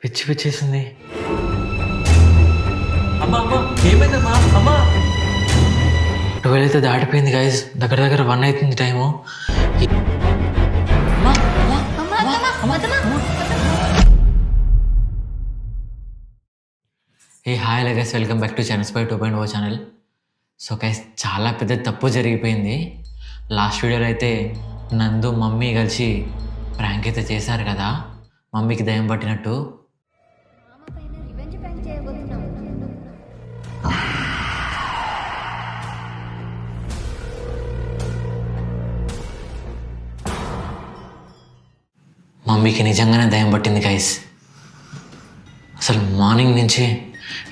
పిచ్చి పిచ్చేసింది. అమ్మా అమ్మా ఏమైందమ్మా? అమ్మా 12 అయితే దాటిపోయింది గైస్. దగ్గర దగ్గర 1 అవుతుంది time. A hi guys, welcome back to channel spy 2.0 channel. So guys, చాలా పెద్ద తప్పు జరిగిపోయింది. లాస్ట్ వీడియోలో అయితే నందు మమ్మీ కలిసి ప్రాంక్ అయితే చేశారు కదా, మమ్మీకి దయ్యం పట్టినట్టు. మమ్మీకి నిజంగానే దయ్యం పట్టింది గైస్. అసలు మార్నింగ్ నుంచి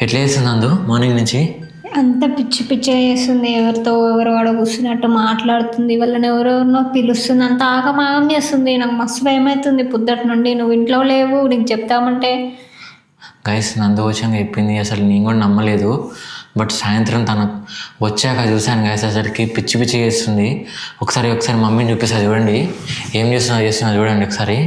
ఎట్లా చేస్తుంది నందు? మార్నింగ్ నుంచి అంత పిచ్చి పిచ్చి చేస్తుంది. ఎవరితో ఎవరు వాడు కూర్చున్నట్టు మాట్లాడుతుంది, వాళ్ళని ఎవరెవరినో పిలుస్తుంది, అంత ఆగమాగం చేస్తుంది. నాకు మస్తు భయం అవుతుంది పొద్దుటి నుండి. నువ్వు ఇంట్లో లేవు, నీకు చెప్తామంటే. గైస్, నందు వచ్చాక చెప్పింది. అసలు నేను కూడా నమ్మలేదు. బట్ సాయంత్రం తను వచ్చాక చూశాను గైస్, అసలుకి పిచ్చి పిచ్చి చేస్తుంది. ఒకసారి మమ్మీని చూపిస్తా చూడండి, ఏం చేస్తున్నా చూడండి ఒకసారి.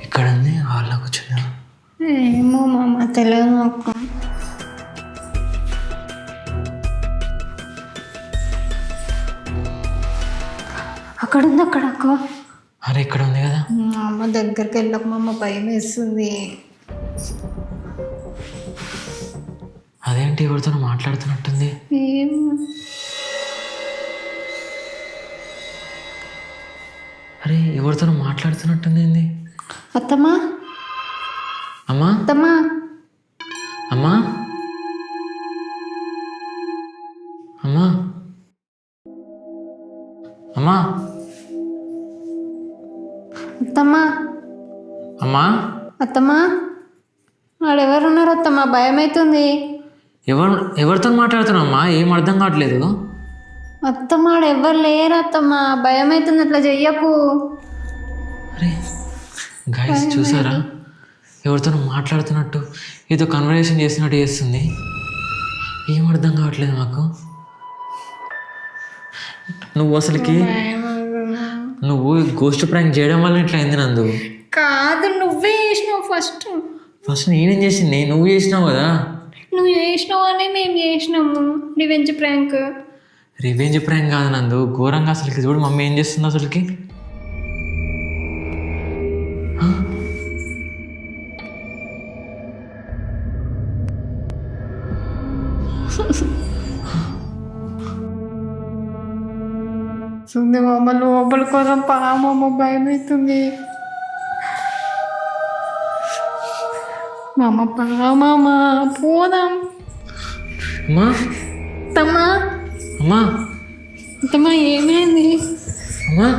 ఇక్కడ ఉంది, హాల్లో కూర్చున్నా. ఏమో మామ, తెలియదు నాకు. అక్కడుంది, అక్కడ అక్క. అరే ఇక్కడ ఉంది కదా. మా అమ్మ దగ్గరికి వెళ్ళక మా అమ్మ భయం వేస్తుంది. అదేంటి ఎవరితో మాట్లాడుతున్నట్టుంది? ఏమో. అరే ఎవరితో మాట్లాడుతున్నట్టుంది ఏంది? అత్తమ్మా, అమ్మా అత్తమ్మా, అమ్మా అమ్మా అమ్మా అత్తమ్మా, అమ్మా అత్తమ్మా. ఆడెవరున్నారు అత్తమ్మా? భయం అవుతుంది. ఎవరితో మాట్లాడుతున్నావు అమ్మా? ఏం అర్థం కావట్లేదు. అత్తమ్మ ఆడెవ్వరు లేరు అత్తమ్మా, భయం అవుతుంది. అట్లా చెయ్యకు. అరే గైస్, చూసారా ఎవరితో మాట్లాడుతున్నట్టు, ఏదో కన్వర్సేషన్ చేస్తున్నట్టు చేస్తుంది. ఏం అర్థం కావట్లేదు నాకు. నువ్వు అసలుకి నువ్వు గోస్ట్ ప్రాంక్ చేయడం వల్ల ఇట్లా అయింది నందు. కాదు, నువ్వే చేసినావు. ఫస్ట్ నేనేం చేసింది? నువ్వు చేసినావు కదా. నువ్వు చేసినావు అని మేము చేసినాము రివెంజ్ ప్రాంక్. రివెంజ్ ప్రాంక్ కాదు నందు, ఘోరంగా. అసలుకి చూడు మమ్మీ ఏం చేస్తుంది అసలుకి. సుంది మామ, లోపల కోసం పామమ్మ, భయం అవుతుంది. మామ పామమ్మ, పోదాం. అమ్మా తమ్మా, అమ్మా తమ్మా, ఏమైంది? అమ్మా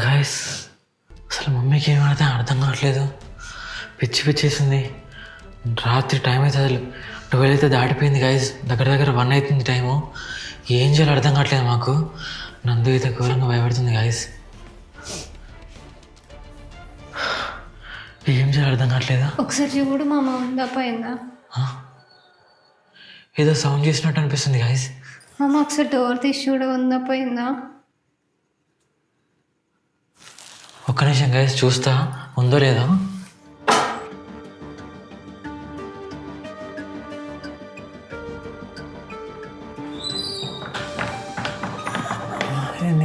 గాయస్, అసలు మమ్మీకి ఏమైతే అర్థం కావట్లేదు. పిచ్చి పిచ్చేసింది. రాత్రి టైం అయితే అసలు 12 అయితే దాటిపోయింది గాయస్. దగ్గర దగ్గర 1 అవుతుంది టైము. ఏం చేయాలో అర్థం కావట్లేదు మాకు. నందు అయితే ఘోరంగా భయపడుతుంది గాయస్. ఏం చేయాలో అర్థం కావట్లేదా? ఒకసారి చూడు మామ, ఉందా పోయిందా? ఏదో సౌండ్ చేసినట్టు అనిపిస్తుంది గాయస్. మామ ఒకసారి డోర్ తీసి చూడ, ఉందా పోయిందా? ఒక్క నిమిషం గాయస్, చూస్తా ఉందో లేదో.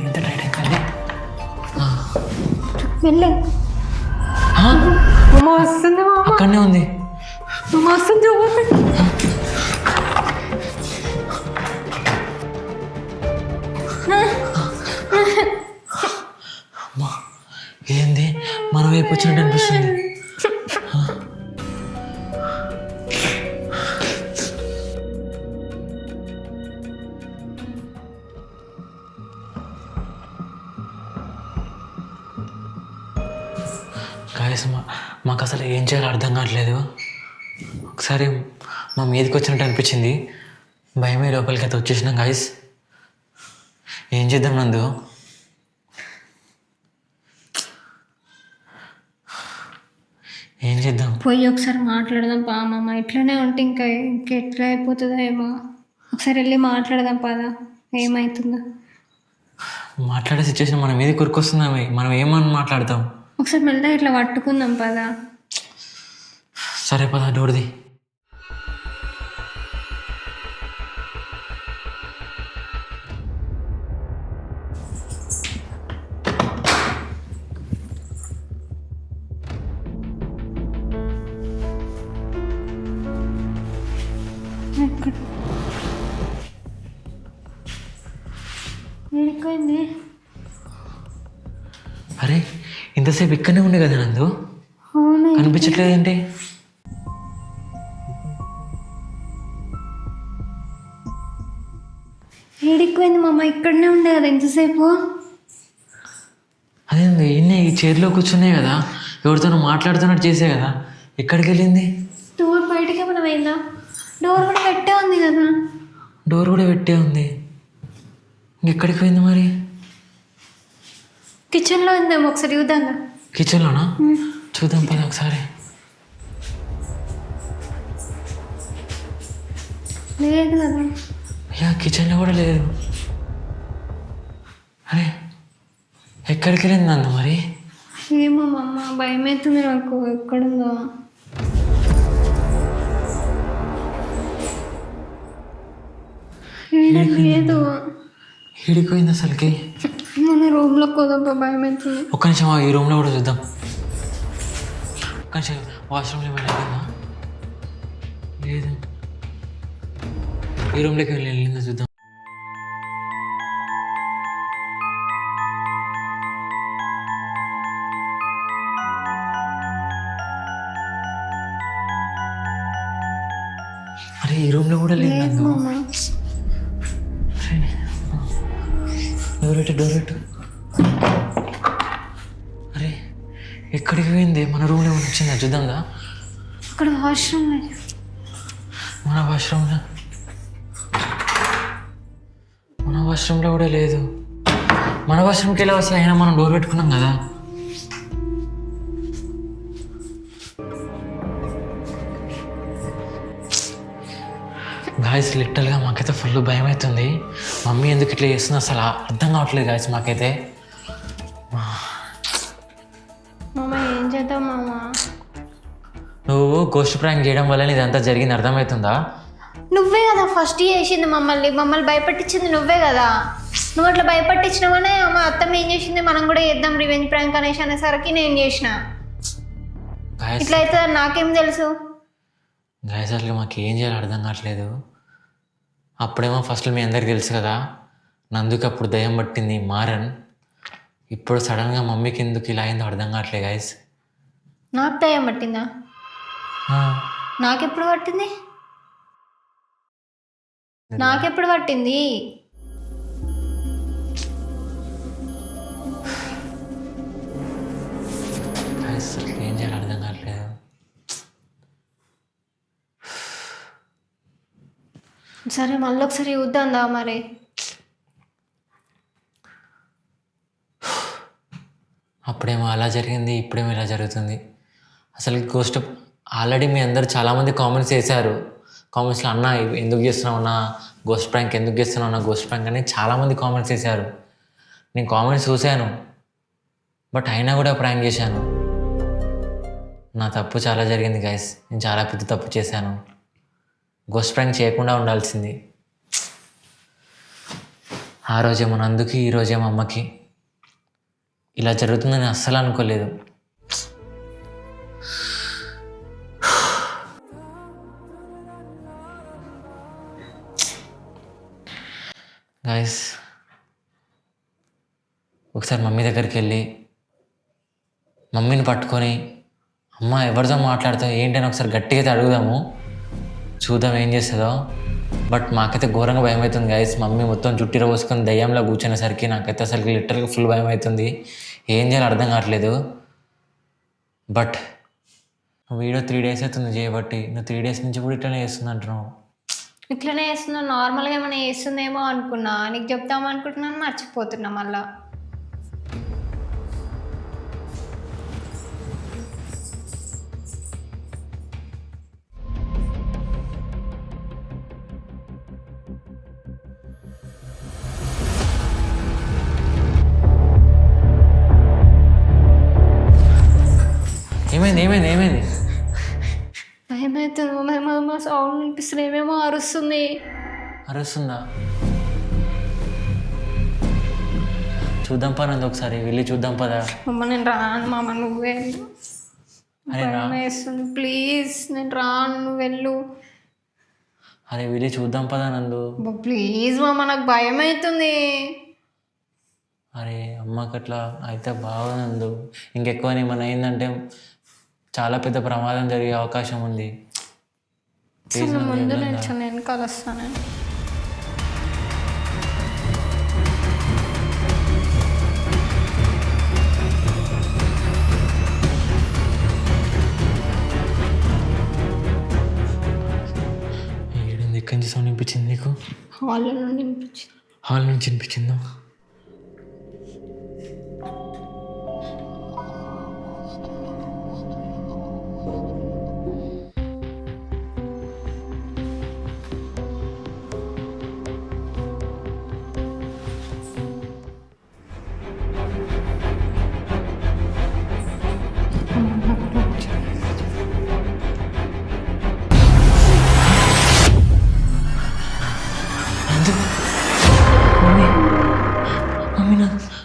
ఎంత టైట్ అయిందండి. వెళ్ళే వస్తుంది మామ, అక్కడనే ఉంది. వస్తుంది. అమ్మా ఏంది, మన వైపు వచ్చినట్టు అనిపిస్తుంది. గాయస్, మాకు అసలు ఏం చేయాలో అర్థం కావట్లేదు. ఒకసారి మా మీదకి వచ్చినట్టు అనిపించింది. భయమే లోపలికి అయితే వచ్చేసినాం గాయస్. ఏం చేద్దాం నందు? ఏం చేద్దాం? పోయి ఒకసారి మాట్లాడదాం పా అమ్మమ్మ. ఇట్లనే ఉంటే ఇంకెట్లా అయిపోతుందో ఏమో. ఒకసారి వెళ్ళి మాట్లాడదాం పదా, ఏమవుతుందో. మాట్లాడే సిచ్యువేషన్ మన మీద కురుకొస్తున్నామే, మనం ఏమని మాట్లాడతాం? ఒకసారి మెల్లగా ఇట్లా పట్టుకుందాం పదా. సరే పద, డోర్ది. వెళ్ళిపోయింది. అరే ఇంతసేపు ఇక్కడనే ఉండే కదా నందు, అవును, కనిపించట్లేదేంటి? ఏడిపోయింది మా అమ్మ. ఇక్కడనే ఉండే కదా ఇంతసేపు. అదేంది ఇన్నే ఈ చైర్లో కూర్చున్నాయి కదా, ఎవరితోనో మాట్లాడుతున్నట్టు చేసే కదా, ఎక్కడికి వెళ్ళింది? డోర్ బయటకి ఏమైనా పోయిందా? డోర్ కూడా పెట్టే ఉంది కదా. డోర్ కూడా పెట్టే ఉంది, ఇంకెక్కడికి పోయింది మరి? కిచెన్లో ఉందేమో, ఒకసారి చూద్దాం. కిచెన్లోనా? చూద్దాం పద ఒకసారి. లేదు కదా. అయ్యా కిచెన్లో కూడా లేదు. అరే ఎక్కడికి వెళ్ళింది నందు మరి? ఏమో మా అమ్మ, భయం అవుతుంది నాకు. ఎక్కడుందో లేదు. ఏడిపోయింది అసలుకి? మన రూమ్లోకి పోదాం, భయం అవుతుంది. ఒక్క నిమిషం ఈ రూమ్లో కూడా చూద్దాం. ఒక్క నిమిషం, వాష్రూమ్లో ఏమైనా వెళ్ళిందా? లేదు. ఈ రూమ్లోకి వెళ్ళిందా చూద్దాం. అరే ఈ రూమ్లో కూడా లేదు నందు. డోర్ పెట్టు. అరే ఎక్కడికి పోయింది? మన రూమ్లో వచ్చిందా చూద్దాందా? అక్కడ వాష్రూమ్ లేదు. మన వాష్రూమ్లో కూడా లేదు. మన వాష్రూమ్కి వెళ్ళి వస్తే అయినా మనం డోర్ పెట్టుకున్నాం కదా. గాయస్ లిటరల్గా మాకైతే ఫుల్ భయం అవుతుంది. మమ్మీ ఎందుకు ఇట్లా చేస్తుంది అసలు అర్థం కావట్లేదు గాయస్ మాకైతే. మామ ఏం చేద్దాం మామ? నువ్వు గోస్ట్ ప్రాంక్ చేయడం వల్ల ఇదంతా జరిగింది అర్థమవుతుందా? నువ్వే కదా ఫస్ట్ చేసింది మమ్మల్ని భయపెట్టించింది నువ్వే కదా. నువ్వు అట్లా భయపెట్టించినావనే మా అత్తమ్మ ఏం చేసింది, మనం కూడా చేద్దాం రివెంజ్ ప్రాంక్ అనేసరికి నేను చేసిన. ఇట్లా అవుతుందని నాకేం తెలుసు? గాయస్ అసలు మాకు ఏం చేయాలో అర్థం కావట్లేదు. అప్పుడేమో ఫస్ట్ మీ అందరికి తెలుసు కదా, నందుకు అప్పుడు దయ్యం పట్టింది మారన్. ఇప్పుడు సడన్గా మమ్మీకి ఎందుకు ఇలా అయిందో అర్థం కావట్లేదు గాయస్. నాకు దయ్యం పట్టిందా? నాకెప్పుడు పట్టింది? అసలు ఏం చేయాలో అర్థం కావట్లేదు. సరే మళ్ళీ ఒకసారి చూద్దాందా మరి. అప్పుడేమో అలా జరిగింది, ఇప్పుడేమో ఇలా జరుగుతుంది. అసలు గోస్ట్ ఆల్రెడీ మీ అందరు చాలామంది కామెంట్స్ చేశారు. కామెంట్స్లో అన్న ఎందుకు చేస్తున్నావు అన్న గోస్ట్ ప్రాంక్, ఎందుకు చేస్తున్నావు అన్న గోస్ట్ ప్రాంక్ అని చాలామంది కామెంట్స్ చేశారు. నేను కామెంట్స్ చూశాను, బట్ అయినా కూడా ప్రాంక్ చేశాను. నా తప్పు చాలా జరిగింది గైస్, నేను చాలా పెద్ద తప్పు చేశాను. గోస్ట్ ప్రాంక్ చేయకుండా ఉండాల్సింది. ఆ రోజేమో నందుకి, ఈరోజేమో అమ్మకి ఇలా జరుగుతుందని అస్సలు అనుకోలేదు. గైస్ ఒకసారి మమ్మీ దగ్గరికి వెళ్ళి మమ్మీని పట్టుకొని, అమ్మ ఎవరితో మాట్లాడతావు ఏంటని ఒకసారి గట్టిగా అయితే అడుగుదాము, చూద్దాం ఏం చేస్తుందో. బట్ మాకైతే ఘోరంగా భయం అవుతుంది గైస్. మమ్మీ మొత్తం జుట్టిలో పోసుకొని దయ్యంలో కూర్చునేసరికి నాకైతే అసలు లిటరల్గా ఫుల్ భయం అవుతుంది. ఏం చేయాలో అర్థం కావట్లేదు. బట్ వీడియో 3 days అవుతుంది చేయబట్టి, నువ్వు 3 days నుంచి కూడా ఇట్లనే చేస్తుంది అంటున్నావు. ఇట్లనే వేస్తున్నావు, నార్మల్గా ఏమైనా వేస్తుందేమో అనుకున్నా, నీకు చెప్తాము అనుకుంటున్నాను, మర్చిపోతున్నా మళ్ళా. ఏమైంది ఏమైంది ఏమైంది? భయమవుతుంది, మా సౌండ్ వినిపిస్తుంది, ఏమేమో అరుస్తుంది. అరుస్తుందా? చూద్దాం పా నందు, ఒకసారి వెళ్ళి చూద్దాం పదా. అమ్మ నేను రాను మామ, నువ్వే వెళ్ళు. అరే రా. భయం వేస్తుంది, ప్లీజ్ నేను రాను, నువ్వు వెళ్ళు. అరే వెళ్ళి చూద్దాం పదా నందు. ప్లీజ్ మామ, నాకు భయం అవుతుంది. అరే అమ్మకి అట్లా అయితే బాగుంది. ఇంకెక్కువ ఏమైనా అయిందంటే చాలా పెద్ద ప్రమాదం జరిగే అవకాశం ఉంది. అసలు ముందు నేను వెనకాల వస్తాను. ఏడుంది? ఎక్కడి నుంచి సౌండ్ వినిపించింది నీకు? హాల్ నుండి వినిపించింది. హాల్ నుంచి వినిపించిందా?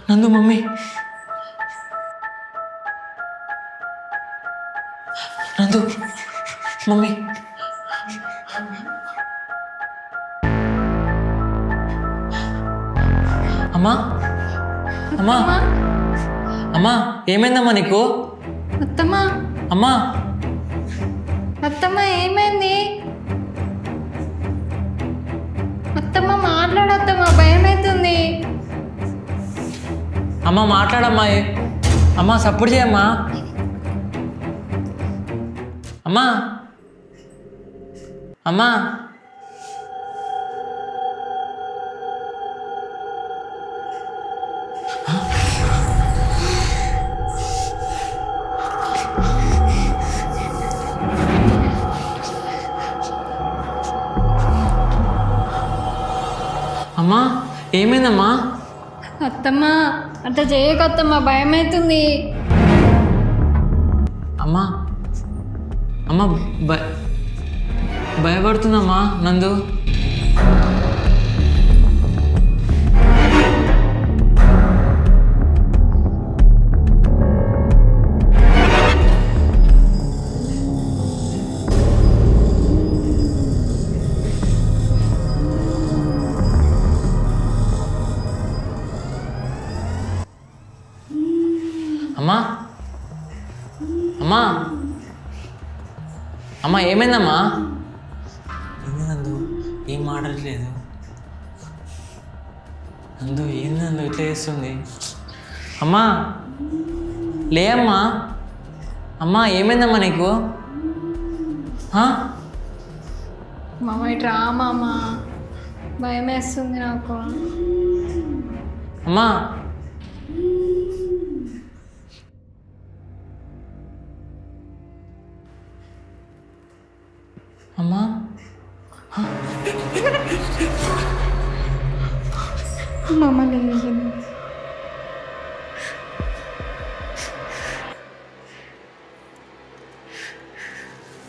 నందు మమ్మీ, నందు మమ్మీ, అమ్మా అమ్మా అమ్మా, ఏమైందమ్మా నీకు? అత్తమ్మా, అమ్మా అత్తమ్మ ఏమైంది? అత్తమ్మ మాట్లాడత్తమ్మా, భయం అవుతుంది. అమ్మ మాట్లాడమ్మా. అమ్మా సపోర్ట్ చేయమ్మా. అమ్మా అమ్మా అమ్మా ఏమైందమ్మా? అత్తమ్మ అట్లా చేయకత్తమ్మా, భయం అవుతుంది. అమ్మా అమ్మ భయపడుతుందమ్మా నందు. అమ్మా అమ్మా అమ్మా ఏమైందమ్మా? ఏంది నందు, ఏం మాట్లాడలేదు. నందు ఏంది నందు ఇట్లా చేస్తుంది? అమ్మా లే అమ్మా. అమ్మా ఏమైందమ్మా నీకు? మామ ఇటు రా మామ, భయం వేస్తుంది నాకు. అమ్మా అమ్మా మామ లేదు.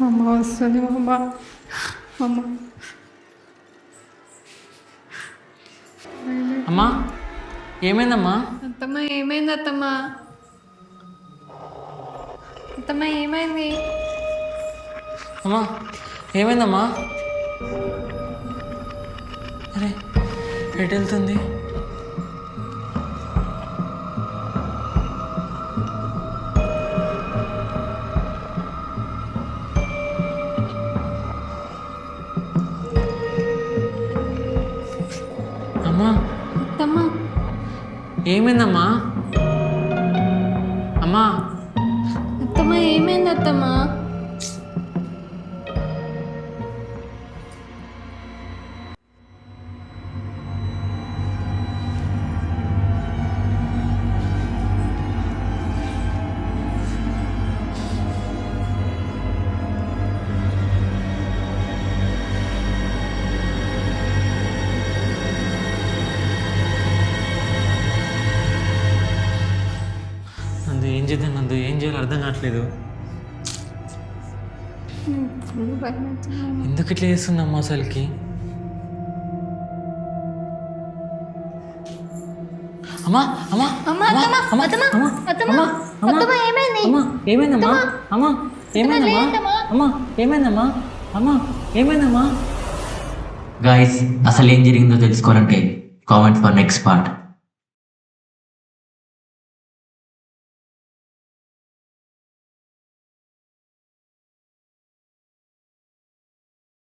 అమ్మ వస్తుంది మామ. అమ్మ అమ్మా ఏమైందమ్మా? అత్తమ్మ ఏమైంది? అత్తమ్మ అత్తమ్మ ఏమైంది? అమ్మా ఏమైందమ్మా? అరే ఎటు వెళ్తుంది? అమ్మా అత్తమ్మ ఏమైందమ్మా? అమ్మా అత్తమ్మ ఏమైంది? అత్తమ్మ ఏం చేద్దాం నందు, ఏం చేయాలో అర్థం కావట్లేదు. ఎందుకు ఇట్లా చేస్తుందమ్మా అసలుకి? అమ్మా అమ్మా అమ్మా, అత్తమ్మా, అమ్మా అత్తమ్మా, అమ్మా అత్తమ్మా, అమ్మా అత్తమ్మా, ఏమైంది? అమ్మా ఏమైందమ్మా? అమ్మా ఏమైందమ్మా? లేదమ్మా. అమ్మా ఏమైందమ్మా? అమ్మా ఏమైందమ్మా? గైస్ అసలు ఏం జరిగిందో తెలుసుకోవాలంటే కామెంట్ ఫర్ నెక్స్ట్ పార్ట్.